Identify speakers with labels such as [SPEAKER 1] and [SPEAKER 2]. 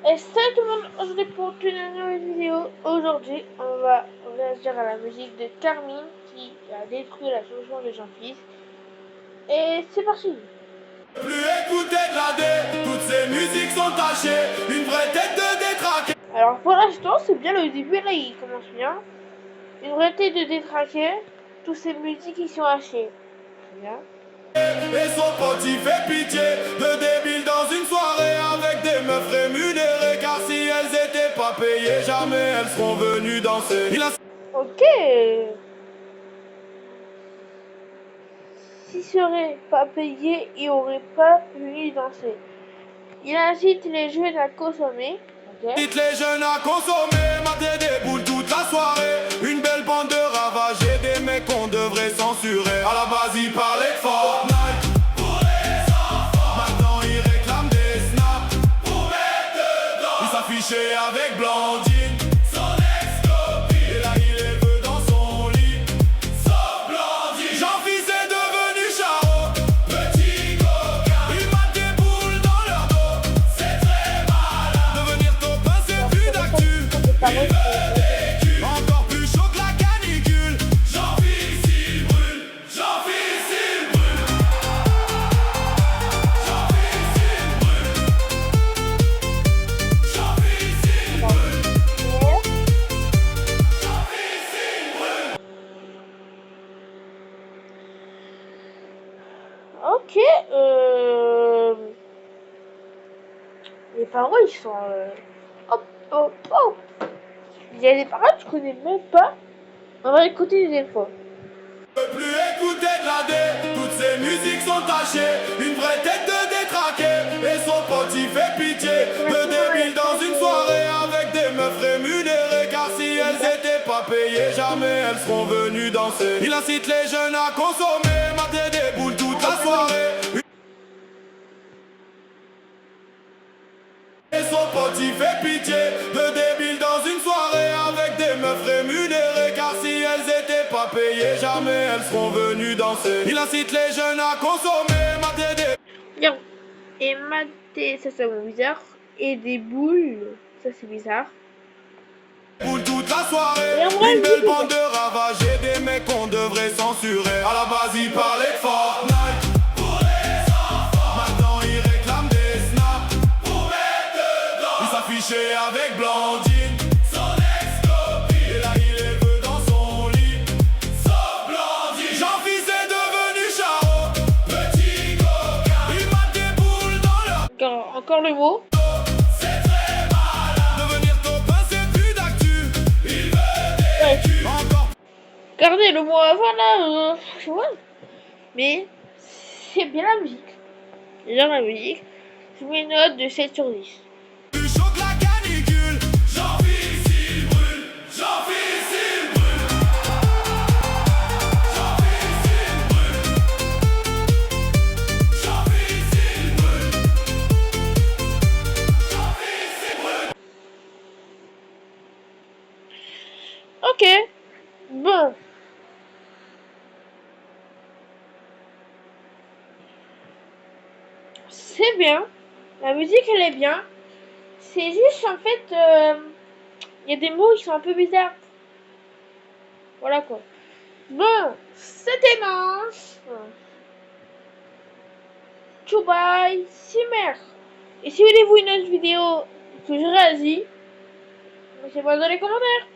[SPEAKER 1] Et salut tout le monde, aujourd'hui pour une nouvelle vidéo. Aujourd'hui, on va réagir à la musique de Carmine qui a détruit la chanson de Jean-Fils. Et c'est parti.
[SPEAKER 2] Plus écouter de la D, toutes ces musiques sont tachées, une vraie tête de détraqué.
[SPEAKER 1] Alors pour l'instant, c'est bien le début, là il commence bien. Une vraie tête de détraqué, toutes ces musiques qui sont hachées. Bien.
[SPEAKER 2] Et son pote il fait pitié, de débiles dans une soirée avec des meufs rémunérées. Car si elles étaient pas payées, jamais elles seront venues danser.
[SPEAKER 1] Ok. S'ils seraient pas payés, ils auraient pas venu danser. Il incite les jeunes à consommer. Okay.
[SPEAKER 2] Invite les jeunes à consommer, mater des boules toute la soirée. Une belle bande de ravagés, des mecs qu'on devrait censurer. À la base ils parlaient de Fortnite pour les enfants. Maintenant ils réclament des snaps pour mettre dedans. Ils s'affichaient avec Blandine, son ex-copine. Et là il les veut dans son lit, sauf Blandine. Jean-Fils est devenu Charo, petit coquin. Ils matent des boules dans leur dos, c'est très malin. Devenir copain c'est plus d'actu. Il veut des culs, encore plus chaud que la canicule. Jean-Fils il brûle, Jean-Fils il brûle. Jean-Fils il brûle. Jean-Fils il brûle. Jean-Fils il brûle.
[SPEAKER 1] Ok, les paroles ils sont hop hop hop. Il y a des paroles que je connais même pas. On va écouter une deuxième fois.
[SPEAKER 2] Je peux plus écouter de la D, toutes ces musiques sont tachées, une vraie tête de détraqué. Et son pote il fait pitié, de débile dans une soirée avec des meufs rémunérées. Car si elles étaient pas payées, jamais elles seront venues danser. Il incite les jeunes à consommer, mater des boules toute la soirée. Et son pote il fait pitié, de débiles dans une soirée avec des meufs rémunérées. Car si elles étaient pas payées, jamais elles seront venues danser. Il incite les jeunes à consommer, mater des...
[SPEAKER 1] Bien. Et mater, ça c'est bizarre. Et des boules, ça c'est bizarre.
[SPEAKER 2] boules toute la soirée.
[SPEAKER 1] Et en vrai,
[SPEAKER 2] Une belle bande de ravagés, des mecs qu'on devrait censurer. À la base ils parlaient de Fortnite pour les enfants. Maintenant ils réclament des snaps pour mettre dedans. Ils s'affichaient avec Blandine, son ex-copine. Et là il les veut dans son lit, sauf Blandine. Jean-Fils est devenu Charo, petit coquin. Il mate des boules dans leur...
[SPEAKER 1] Encore le mot.
[SPEAKER 2] C'est très malin. Devenir copain c'est plus d'actu. Il veut des culs. Encore
[SPEAKER 1] Regardez le mot avant là, je vois. Mais c'est bien la musique. J'aime la musique. Je mets une note de 7 sur 10.
[SPEAKER 2] plus chaud que la canicule. Jean-Fils il brûle, Jean-Fils il brûle. Jean-Fils il brûle. Jean-Fils il brûle. Jean-Fils il brûle.
[SPEAKER 1] Ok. Bon. C'est bien. La musique elle est bien. C'est juste en fait, il y a des mots qui sont un peu bizarres. Voilà quoi. Bon, c'était mince. Tchoubaï, Simer. Et si vous voulez vous une autre vidéo que je réagis, mettez-moi dans les commentaires.